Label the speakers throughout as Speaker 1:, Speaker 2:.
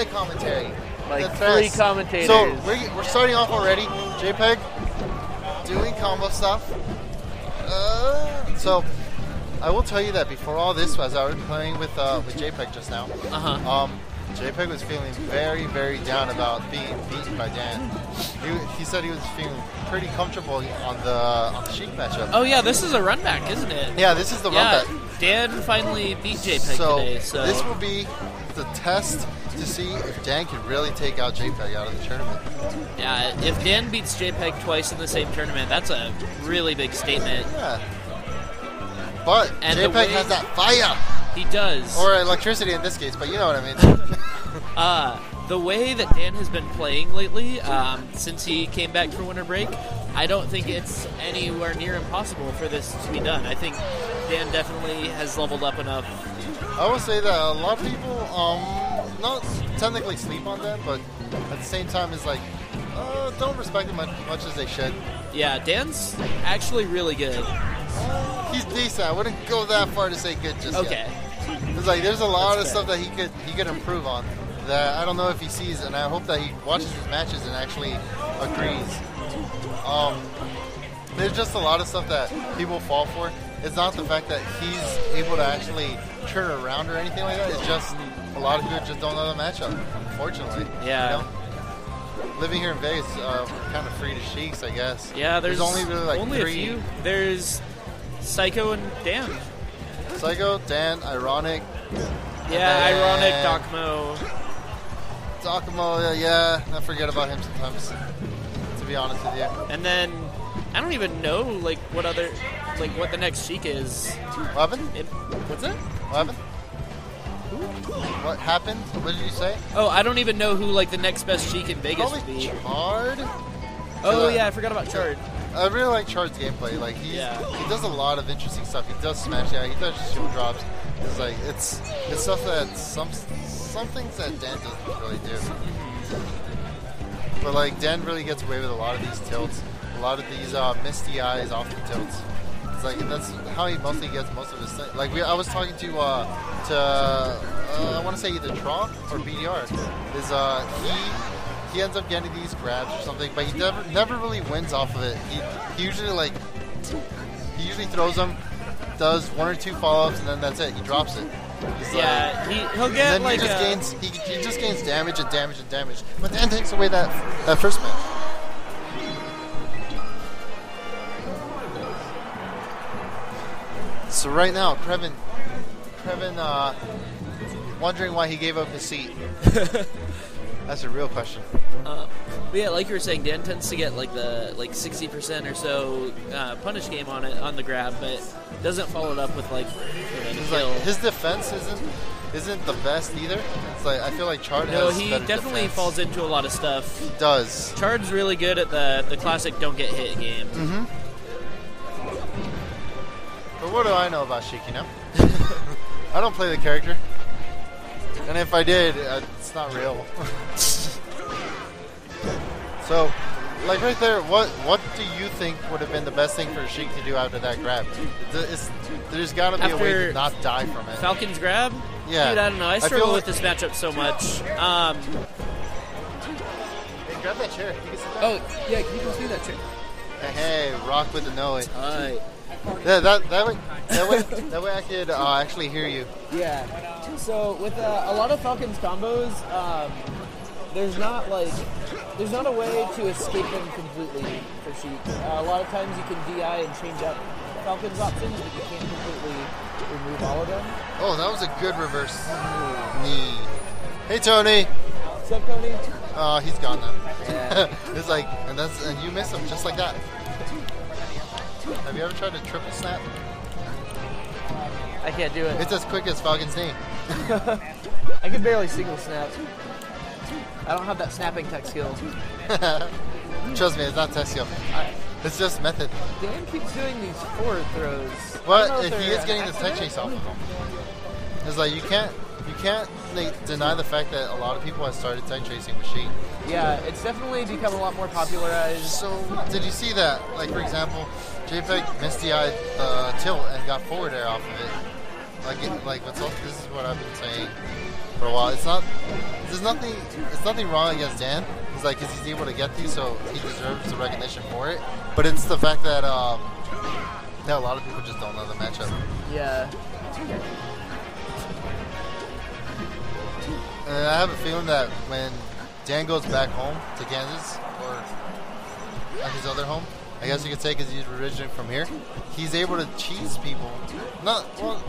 Speaker 1: commentary.
Speaker 2: Like 3 commentators.
Speaker 1: So we're starting off already. Jpeg doing combo stuff. So I will tell you that before all this, as I was playing with Jpeg just now, Jpeg was feeling very, very down about being beaten by Dan. He said he was feeling pretty comfortable on the Sheik matchup.
Speaker 2: Oh yeah, this is a run back, isn't it?
Speaker 1: Yeah, this is the run back.
Speaker 2: Dan finally beat Jpeg today. So
Speaker 1: this will be the test to see if Dan can really take out Jpeg out of the tournament.
Speaker 2: Yeah, if Dan beats Jpeg twice in the same tournament, that's a really big statement.
Speaker 1: Yeah. But Jpeg has that fire.
Speaker 2: He does.
Speaker 1: Or electricity in this case, but you know what I
Speaker 2: mean. The way that Dan has been playing lately, since he came back for winter break, I don't think it's anywhere near impossible for this to be done. I think Dan definitely has leveled up enough.
Speaker 1: I will say that a lot of people, not technically sleep on them, but at the same time is like, don't respect him much as they should.
Speaker 2: Yeah, Dan's actually really good.
Speaker 1: He's decent. I wouldn't go that far to say good just yet. It's like there's a lot of stuff that he could improve on that I don't know if he sees, and I hope that he watches his matches and actually agrees. There's just a lot of stuff that people fall for. It's not the fact that he's able to actually turn around or anything like that. It's just a lot of people just don't know the matchup, unfortunately.
Speaker 2: Yeah.
Speaker 1: You know? Living here in Vegas, we're kind of free to Sheiks, I guess.
Speaker 2: Yeah, there's
Speaker 1: only really like
Speaker 2: only
Speaker 1: 3.
Speaker 2: A few. There's Psycho and Dan.
Speaker 1: Psycho, Dan, Ironic.
Speaker 2: Yeah, Ironic, Docmo.
Speaker 1: Docmo, yeah, I forget about him sometimes, to be honest with you.
Speaker 2: And then, I don't even know, like, what the next Sheik is.
Speaker 1: What happened?
Speaker 2: What's that?
Speaker 1: What happened? What happened? What did you say?
Speaker 2: Oh, I don't even know who, like, the next best Sheik in Vegas would be.
Speaker 1: Chard?
Speaker 2: Oh, yeah, I forgot about Chard.
Speaker 1: I really like Chard's gameplay. Like, he does a lot of interesting stuff. He does smash, he does shield drops. It's like, it's stuff that some things that Dan doesn't really do. But like Dan really gets away with a lot of these tilts, a lot of these misty eyes off the tilts. It's like that's how he mostly gets most of his things. Like I was talking to I want to say either Tron or BDR. He ends up getting these grabs or something, but he never really wins off of it. He usually throws them, does 1 or 2 follow-ups, and then that's it. He drops it.
Speaker 2: He'll get
Speaker 1: and then he just gains damage and damage and damage. But Dan takes away that first match. So right now, Krevin, wondering why he gave up his seat. That's a real question.
Speaker 2: But yeah, like you were saying, Dan tends to get like the 60% or so punish game on the grab, but doesn't follow it up with like a kill.
Speaker 1: Like, his defense isn't the best either. It's like I feel like Chard has
Speaker 2: he
Speaker 1: better
Speaker 2: definitely
Speaker 1: defense.
Speaker 2: falls into a lot of stuff.
Speaker 1: He does.
Speaker 2: Chard's really good at the classic don't get hit game.
Speaker 1: Mm-hmm. But what do I know about Sheik, you know? I don't play the character. And if I did, it's not real. So, like right there, what do you think would have been the best thing for Sheik to do after that grab? There's got to be a way to not die from it.
Speaker 2: Falcon's grab?
Speaker 1: Yeah.
Speaker 2: Dude, I don't know. I struggle with this matchup so much.
Speaker 1: Hey, grab that chair. You can sit down.
Speaker 2: Oh, yeah, you can see that chair.
Speaker 1: Hey, rock with the Noe.
Speaker 2: Alright.
Speaker 1: Yeah, that way I could actually hear you.
Speaker 3: Yeah. So with a lot of Falcon's combos, there's not a way to escape them completely for Sheik. A lot of times you can DI and change up Falcon's options, but you can't completely remove all of them.
Speaker 1: Oh, that was a good reverse knee. Hey, Tony.
Speaker 3: What's up, Tony?
Speaker 1: Oh, he's gone now.
Speaker 3: Yeah.
Speaker 1: It's like, and you miss him just like that. Have you ever tried to triple snap?
Speaker 3: I can't do it.
Speaker 1: It's as quick as Falcon's knee.
Speaker 3: I can barely single snap. I don't have that snapping tech skill.
Speaker 1: Trust me, it's not tech skill. It's just method.
Speaker 3: Dan keeps doing these forward throws.
Speaker 1: But if he is getting the tech chase off of him. It's like you can't deny the fact that a lot of people have started tech chasing with Sheik.
Speaker 3: Yeah, it's definitely become a lot more popularized.
Speaker 1: So, did you see that? Like, for example, Jpeg misty-eyed tilt and got forward air off of it. This is what I've been saying for a while. It's not there's nothing. It's nothing wrong against Dan. It's like, because he's able to get these, so he deserves the recognition for it. But it's the fact that a lot of people just don't know the matchup.
Speaker 3: Yeah.
Speaker 1: And I have a feeling that when Dan goes back home to Kansas, or at his other home, I guess you could say because he's originally from here, he's able to cheese people.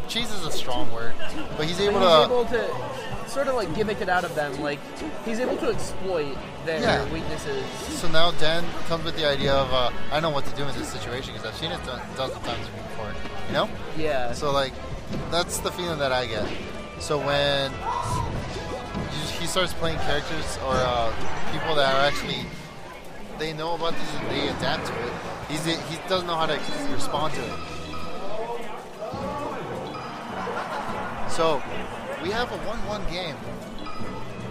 Speaker 1: Cheese is a strong word, but he's able
Speaker 3: to sort of like gimmick it out of them. Like, he's able to exploit their weaknesses.
Speaker 1: So now Dan comes with the idea of, I know what to do in this situation because I've seen it a dozen times before, you know?
Speaker 3: Yeah.
Speaker 1: So, like, that's the feeling that I get. So when he starts playing characters or people that are actually, they know about these and they adapt to it, he doesn't know how to respond to it. So we have a 1-1 game.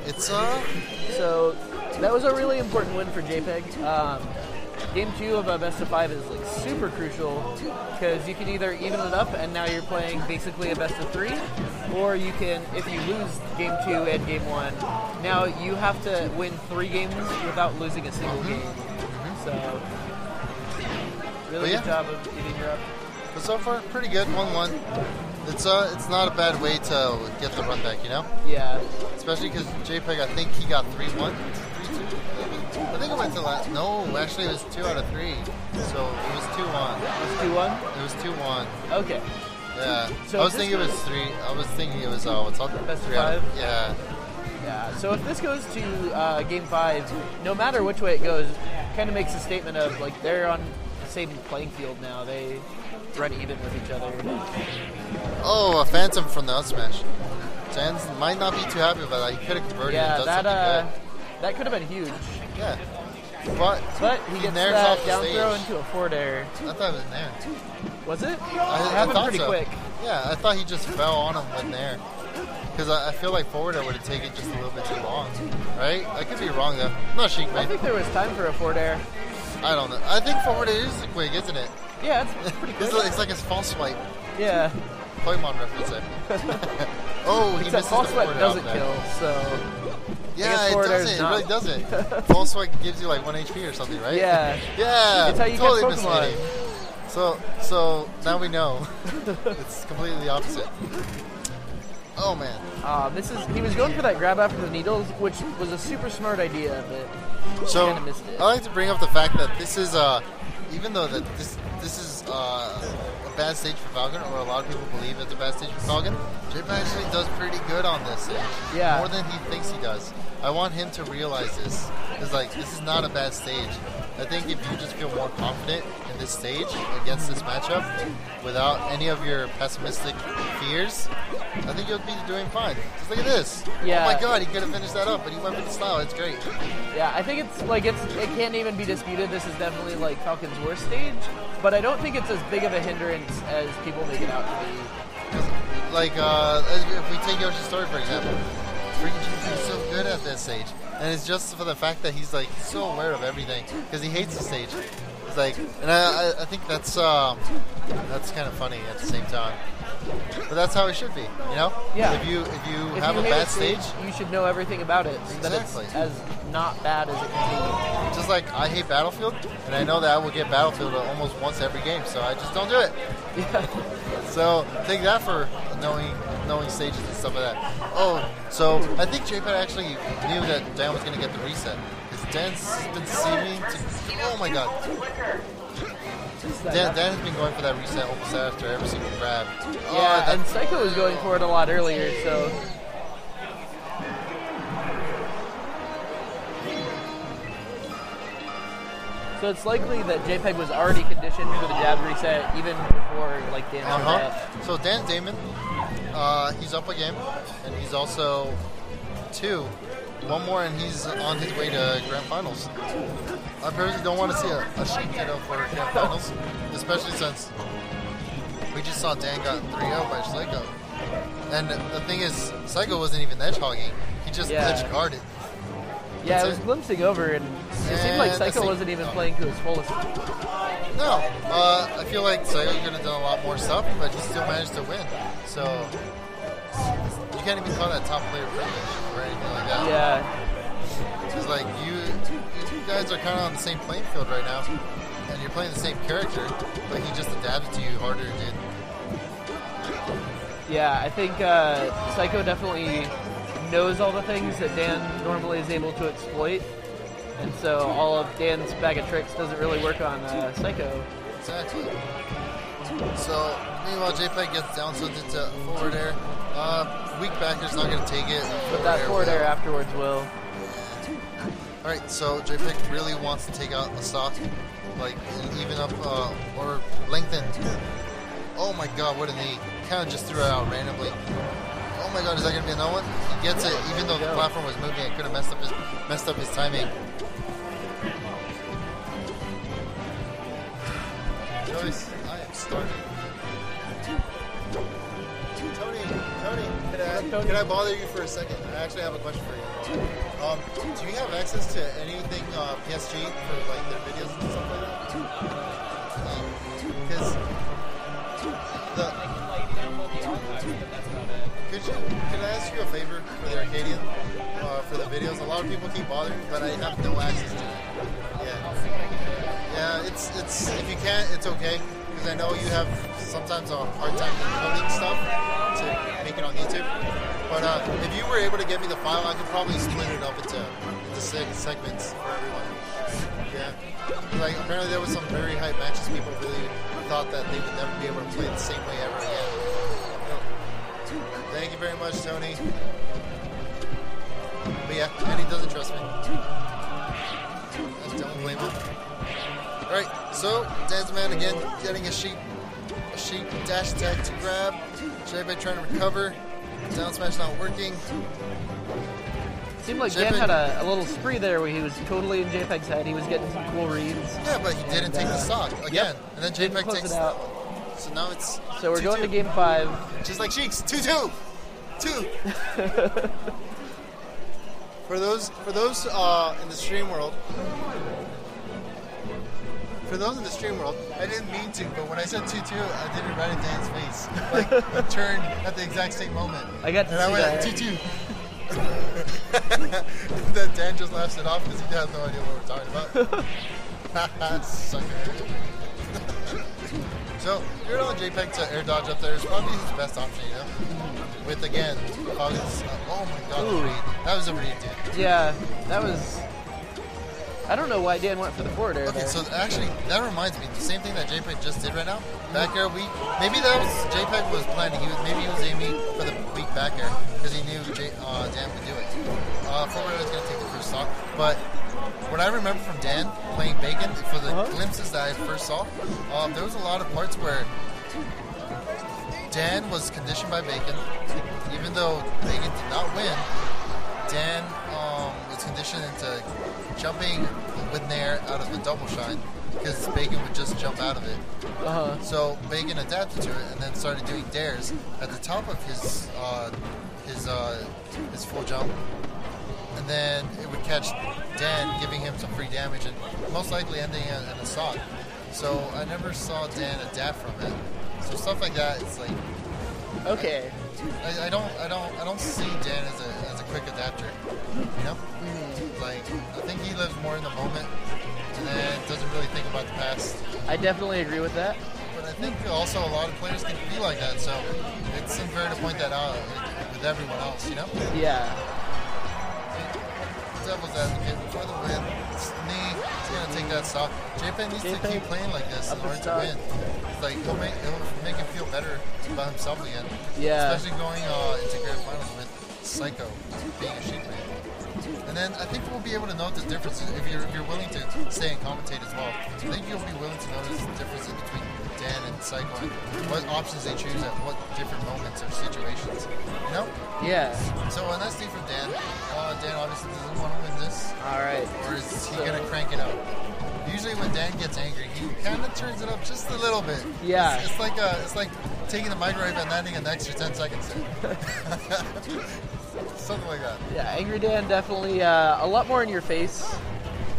Speaker 1: It's
Speaker 3: So that was a really important win for Jpeg. Game 2 of a best of 5 is like super crucial because you can either even it up and now you're playing basically a best of 3, or you can, if you lose game 2 and game 1, now you have to win 3 games without losing a single game. So really good job of eating her up.
Speaker 1: But so far, pretty good. 1-1. It's not a bad way to get the run back, you know?
Speaker 3: Yeah.
Speaker 1: Especially because JPEG, I think he got 3-1, 3-2. I think it went to last. No, actually it was 2 out of 3. So it was 2-1.
Speaker 3: It was 2-1?
Speaker 1: It was 2-1.
Speaker 3: Okay.
Speaker 1: Yeah.
Speaker 3: So
Speaker 1: I was thinking it was 3. I was thinking it was what's up?
Speaker 3: Best of
Speaker 1: 3
Speaker 3: 5?
Speaker 1: Yeah.
Speaker 3: Yeah. So if this goes to game 5, no matter which way it goes, kind of makes a statement of like they're on the same playing field now. They run even with each other.
Speaker 1: Oh, a phantom from the up smash. Jans might not be too happy about that. He could have converted and done something good.
Speaker 3: That could have been huge.
Speaker 1: Yeah. But
Speaker 3: he gets
Speaker 1: nairs
Speaker 3: that
Speaker 1: off the
Speaker 3: down
Speaker 1: stage.
Speaker 3: throw into a forward air.
Speaker 1: I thought it was Nair.
Speaker 3: Was it? It
Speaker 1: I
Speaker 3: happened
Speaker 1: thought
Speaker 3: pretty
Speaker 1: so.
Speaker 3: quick.
Speaker 1: Yeah, I thought he just fell on him with Nair. Because I feel like forward air would have taken just a little bit too long. Right? I could be wrong though. No, Sheik,
Speaker 3: I think there was time for a forward air.
Speaker 1: I don't know. I think forward air is quick, isn't it?
Speaker 3: Yeah, it's pretty quick.
Speaker 1: It's like his false swipe.
Speaker 3: Yeah.
Speaker 1: Pokemon reference there. Oh, he misses the
Speaker 3: false swipe
Speaker 1: forward
Speaker 3: doesn't
Speaker 1: out
Speaker 3: kill,
Speaker 1: there.
Speaker 3: so...
Speaker 1: Yeah, it doesn't. It really doesn't. False swipe gives you like 1 HP or something, right?
Speaker 3: Yeah.
Speaker 1: Yeah.
Speaker 3: It's how you
Speaker 1: totally
Speaker 3: catch Pokemon.
Speaker 1: misleading. So now we know. It's completely the opposite. Oh man.
Speaker 3: He was going for that grab after the needles, which was a super smart idea, but
Speaker 1: so
Speaker 3: kind of missed it.
Speaker 1: I like to bring up the fact that this is even though that this is a bad stage for Falcon, or a lot of people believe it's a bad stage for Falcon, Jpeg actually does pretty good on this stage.
Speaker 3: Yeah.
Speaker 1: More than he thinks he does. I want him to realize this. It's like, this is not a bad stage. I think if you just feel more confident in this stage against this matchup without any of your pessimistic fears, I think you'll be doing fine. Just look at this.
Speaker 3: Yeah.
Speaker 1: Oh my god, he could have finished that up, but he went with the style. It's great.
Speaker 3: Yeah, I think it can't even be disputed. This is definitely like Falcon's worst stage, but I don't think it's as big of a hindrance as people make it out to be.
Speaker 1: Like, if we take Yoshi's story for example, freaking Jpeg is so good at this stage, and it's just for the fact that he's like so aware of everything because he hates the stage. It's like, and I think that's kind of funny at the same time. But that's how it should be, you know?
Speaker 3: Yeah.
Speaker 1: If you
Speaker 3: If
Speaker 1: have
Speaker 3: you
Speaker 1: a
Speaker 3: hate
Speaker 1: bad stage,
Speaker 3: you should know everything about it so that it's
Speaker 1: Exactly.
Speaker 3: as not bad as it can
Speaker 1: just like I hate Battlefield, and I know that I will get Battlefield almost once every game, so I just don't do it.
Speaker 3: be. Yeah.
Speaker 1: So take that for knowing stages and stuff like that. Oh, so I think Jpeg actually knew that Dan was going to get the reset. Because Dan's been seeming to... Oh my god. Dan has been going for that reset almost after every single grab.
Speaker 3: Yeah, and Psycho was going for it a lot earlier, so... So it's likely that Jpeg was already conditioned for the jab reset even before like Dan showed up.
Speaker 1: So dansdaman, he's up a game, and he's also 2. One more, and he's on his way to Grand Finals. I personally don't want to see a Sheik get up for Grand Finals, especially since we just saw Dan got 3-0 by Psycho. And the thing is, Psycho wasn't even edge hogging; he just edge guarded.
Speaker 3: Yeah, it was glimpsing over, and it seemed like Psycho wasn't even playing to his fullest.
Speaker 1: No, I feel like Psycho could have done a lot more stuff, but he still managed to win. So you can't even call that top player privilege or anything like that.
Speaker 3: Yeah.
Speaker 1: It's like you guys are kind of on the same playing field right now, and you're playing the same character, but he just adapted to you harder, dude.
Speaker 3: Yeah, I think Psycho definitely knows all the things that Dan normally is able to exploit, and so all of Dan's bag of tricks doesn't really work on Psycho.
Speaker 1: Exactly. So, meanwhile, Jpeg gets down tilted to forward air. Weak backer's not going to take it.
Speaker 3: But that forward air afterwards will.
Speaker 1: Alright, so Jpeg really wants to take out a stock, like even up or lengthen. Oh my god, what a knee. Kind of just threw it out randomly. Oh my god, is that going to be another one? He gets it, even though the platform was moving. It could have messed up his timing. Joyce, I am starving. Tony, can I bother you for a second? I actually have a question for you. Do you have access to anything PSG for like their videos and stuff like that? Because could I ask you a favor for the Arcadian for the videos? A lot of people keep bothering me, but I have no access to it. Yeah, it's if you can't, it's okay. Because I know you have sometimes a hard time coding stuff to make it on YouTube. But if you were able to get me the file, I could probably split it up into 6 segments for everyone. Yeah. Like, apparently there was some very hype matches. People really thought that they would never be able to play the same way ever again. Thank you very much, Tony. But yeah, and he doesn't trust me. I don't blame him. Alright, so dansdaman again getting a Sheik dash attack to grab. Jpeg trying to recover. Down smash not working.
Speaker 3: Seemed like Dan had a little spree there where he was totally in Jpeg's head. He was getting some cool reads.
Speaker 1: Yeah, but he didn't take the stock again. Yep. And then Jpeg takes
Speaker 3: it out.
Speaker 1: So now it's
Speaker 3: so we're
Speaker 1: 2-2.
Speaker 3: Going to game 5.
Speaker 1: Just like Sheik's 2-2. 2. For those in the stream world. For those in the stream world, I didn't mean to, but when I said 2-2, I didn't write it Dan's face. Like, it turned at the exact same moment.
Speaker 3: I got to
Speaker 1: and
Speaker 3: see
Speaker 1: I went
Speaker 3: that.
Speaker 1: 2-2. Then Dan just laughs it off because he has no idea what we're talking about. Sucker. So, you're on Jpeg to air dodge up there is probably his best option, you know? With, again, Falcon's, oh my god, the read. That was a read, dude.
Speaker 3: Yeah, that was... I don't know why Dan went for the forward air.
Speaker 1: Okay,
Speaker 3: there.
Speaker 1: so actually, that reminds me, the same thing that Jpeg just did right now. Back air, maybe that was Jpeg was planning. Maybe he was aiming for the weak back air because he knew Dan would do it. Forward air was going to take the first stock, but what I remember from Dan playing Bacon for the glimpses that I first saw, there was a lot of parts where Dan was conditioned by Bacon, even though Bacon did not win. Dan was conditioned into jumping with Nair out of the double shine because Bacon would just jump out of it. So Bacon adapted to it and then started doing dares at the top of his full jump, and then it would catch Dan, giving him some free damage and most likely ending in a stock. So I never saw Dan adapt from it. So stuff like that, it's like
Speaker 3: okay.
Speaker 1: I don't see Dan as a quick adapter, you know? Like, I think he lives more in the moment and then doesn't really think about the past.
Speaker 3: I definitely agree with that.
Speaker 1: But I think also a lot of players can be like that, so it's unfair to point that out with everyone else, you know?
Speaker 3: Yeah.
Speaker 1: Devil's advocate for the win. It's knee. He's gonna take that stock. Jpeg needs to keep playing like this in order to win. It's like he'll make him feel better about himself again.
Speaker 3: Yeah.
Speaker 1: Especially going into grand finals with Psycho being a Sheik man. And then I think we'll be able to note the differences if you're willing to stay and commentate as well. I think you'll be willing to notice the differences between Dan and Psycho and what options they choose at what different moments or situations. You know?
Speaker 3: Yeah.
Speaker 1: So a nice thing from Dan. Dan obviously doesn't want to win this.
Speaker 3: All right.
Speaker 1: Or is he gonna crank it up? Usually when Dan gets angry, he kind of turns it up just a little bit.
Speaker 3: Yeah.
Speaker 1: It's like taking the microwave and landing an extra 10 seconds in. Something like that.
Speaker 3: Yeah, Angry Dan definitely a lot more in your face.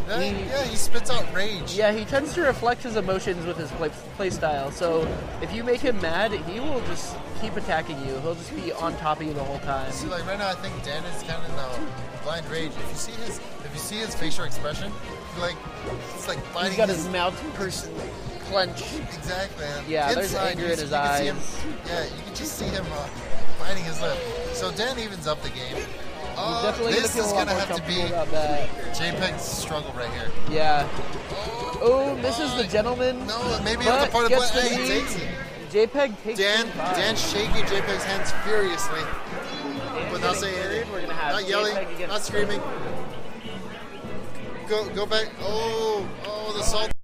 Speaker 1: He spits out rage.
Speaker 3: Yeah, he tends to reflect his emotions with his play style. So if you make him mad, he will just keep attacking you. He'll just be on top of you the whole time.
Speaker 1: See, like right now, I think Dan is kind of in the blind rage. If you see his facial expression, it's like biting.
Speaker 3: He's got his mouth clench.
Speaker 1: Exactly.
Speaker 3: Yeah, there's anger in his eyes.
Speaker 1: You can just see him biting his lip. So Dan evens up the game. This is gonna have to be Jpeg's struggle right here.
Speaker 3: Yeah. Oh, misses the gentleman.
Speaker 1: No, maybe on the part of play. He takes it.
Speaker 3: Jpeg takes
Speaker 1: Dan shaking Jpeg's hands furiously. But not saying anything.
Speaker 3: We're gonna have
Speaker 1: not yelling, not screaming. Go back. Oh, the salt.